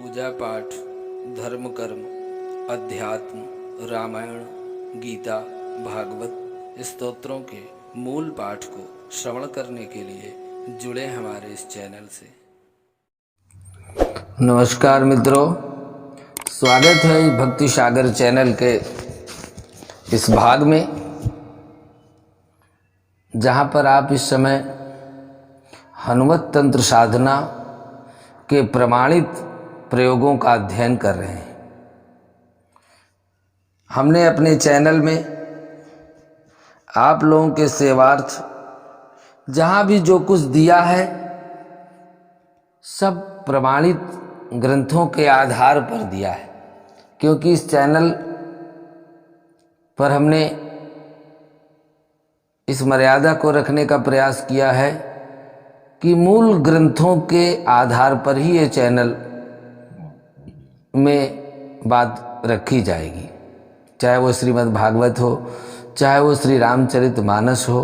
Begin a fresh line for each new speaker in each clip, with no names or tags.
पूजा पाठ, धर्म कर्म, अध्यात्म, रामायण, गीता, भागवत स्तोत्रों के मूल पाठ को श्रवण करने के लिए जुड़े हमारे इस चैनल से। नमस्कार मित्रों, स्वागत है भक्ति सागर चैनल के इस भाग में, जहाँ पर आप इस समय हनुमत तंत्र साधना के प्रमाणित प्रयोगों का अध्ययन कर रहे हैं। हमने अपने चैनल में आप लोगों के सेवार्थ जहाँ भी जो कुछ दिया है सब प्रमाणित ग्रंथों के आधार पर दिया है, क्योंकि इस चैनल पर हमने इस मर्यादा को रखने का प्रयास किया है कि मूल ग्रंथों के आधार पर ही ये चैनल में बात रखी जाएगी, चाहे वो श्रीमद् भागवत हो, चाहे वो श्री रामचरितमानस हो।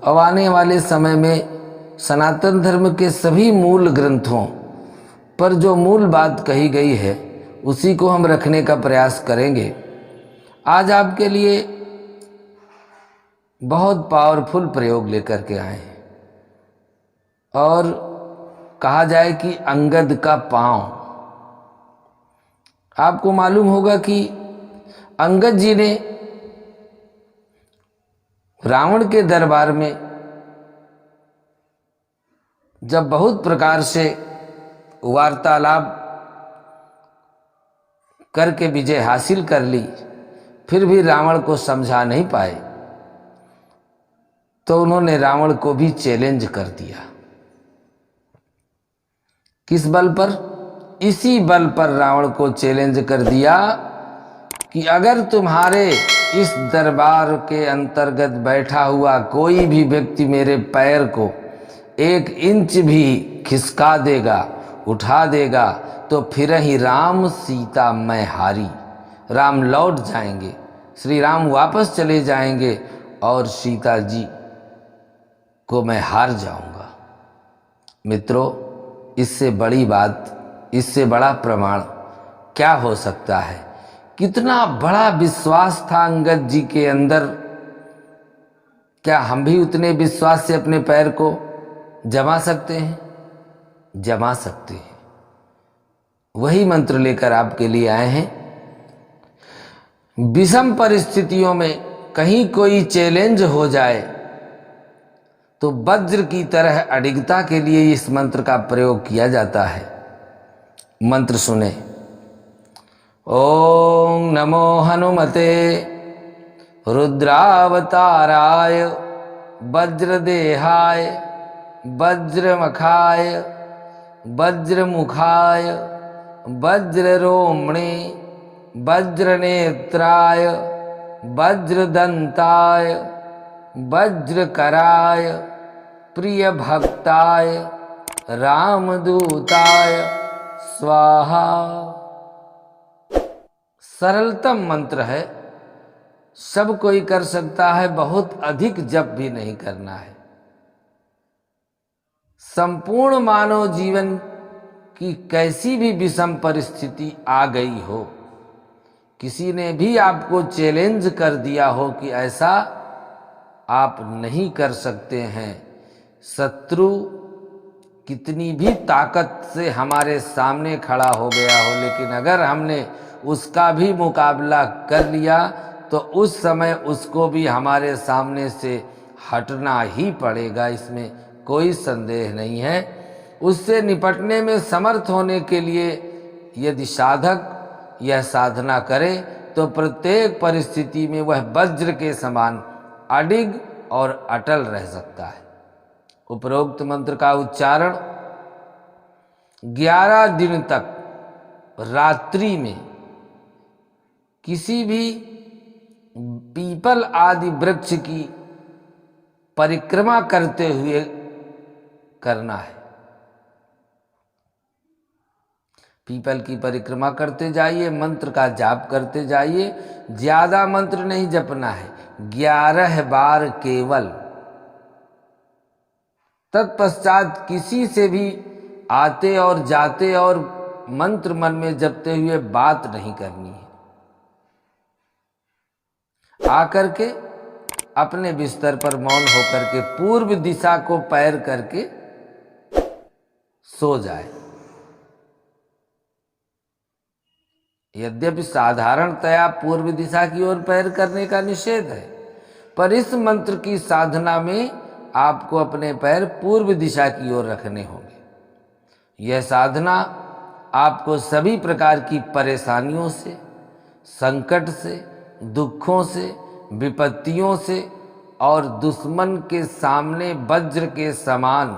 अब आने वाले समय में सनातन धर्म के सभी मूल ग्रंथों पर जो मूल बात कही गई है उसी को हम रखने का प्रयास करेंगे। आज आपके लिए बहुत पावरफुल प्रयोग लेकर के आए हैं और कहा जाए कि अंगद का पांव। आपको मालूम होगा कि अंगद जी ने रावण के दरबार में जब बहुत प्रकार से वार्तालाप करके विजय हासिल कर ली, फिर भी रावण को समझा नहीं पाए, तो उन्होंने रावण को भी चैलेंज कर दिया। किस बल पर? इसी बल पर रावण को चैलेंज कर दिया कि अगर तुम्हारे इस दरबार के अंतर्गत बैठा हुआ कोई भी व्यक्ति मेरे पैर को 1 इंच भी खिसका देगा, उठा देगा, तो फिर ही राम सीता मैं हारी। राम लौट जाएंगे, श्री राम वापस चले जाएंगे और सीता जी को मैं हार जाऊंगा। मित्रों, इससे बड़ी बात, इससे बड़ा प्रमाण क्या हो सकता है? कितना बड़ा विश्वास था अंगद जी के अंदर। क्या हम भी उतने विश्वास से अपने पैर को जमा सकते हैं? जमा सकते हैं। वही मंत्र लेकर आपके लिए आए हैं। विषम परिस्थितियों में कहीं कोई चैलेंज हो जाए तो वज्र की तरह अडिगता के लिए इस मंत्र का प्रयोग किया जाता है। मंत्र सुने। ओम नमो हनुमते रुद्रावताराय वज्रदेहाय वज्रमखाय वज्रमुखाय वज्ररोमणे वज्रनेत्राय वज्रदंताय वज्रकराय प्रियभक्ताय रामदूताय स्वाहा। सरलतम मंत्र है, सब कोई कर सकता है, बहुत अधिक जप भी नहीं करना है। संपूर्ण मानव जीवन की कैसी भी विषम परिस्थिति आ गई हो, किसी ने भी आपको चैलेंज कर दिया हो कि ऐसा आप नहीं कर सकते हैं, शत्रु कितनी भी ताकत से हमारे सामने खड़ा हो गया हो, लेकिन अगर हमने उसका भी मुकाबला कर लिया तो उस समय उसको भी हमारे सामने से हटना ही पड़ेगा, इसमें कोई संदेह नहीं है। उससे निपटने में समर्थ होने के लिए यदि साधक यह साधना करे तो प्रत्येक परिस्थिति में वह वज्र के समान अडिग और अटल रह सकता है। उपरोक्त मंत्र का उच्चारण 11 दिन तक रात्रि में किसी भी पीपल आदि वृक्ष की परिक्रमा करते हुए करना है। पीपल की परिक्रमा करते जाइए, मंत्र का जाप करते जाइए, ज्यादा मंत्र नहीं जपना है, 11 बार केवल। तत्पश्चात किसी से भी आते और जाते और मंत्र मन में जपते हुए बात नहीं करनी है। आकर के अपने बिस्तर पर मौन होकर के पूर्व दिशा को पैर करके सो जाए। यद्यपि साधारणतया पूर्व दिशा की ओर पैर करने का निषेध है, पर इस मंत्र की साधना में आपको अपने पैर पूर्व दिशा की ओर रखने होंगे। यह साधना आपको सभी प्रकार की परेशानियों से, संकट से, दुखों से, विपत्तियों से और दुश्मन के सामने वज्र के समान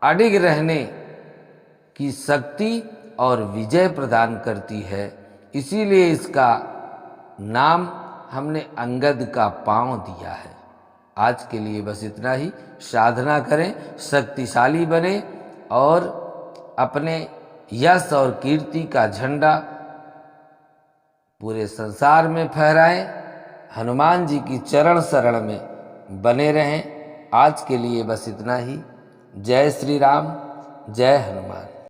अडिग रहने की शक्ति और विजय प्रदान करती है। इसीलिए इसका नाम हमने अंगद का पांव दिया है। आज के लिए बस इतना ही। साधना करें, शक्तिशाली बने और अपने यश और कीर्ति का झंडा पूरे संसार में फहराएं। हनुमान जी की चरण शरण में बने रहें। आज के लिए बस इतना ही। जय श्री राम, जय हनुमान।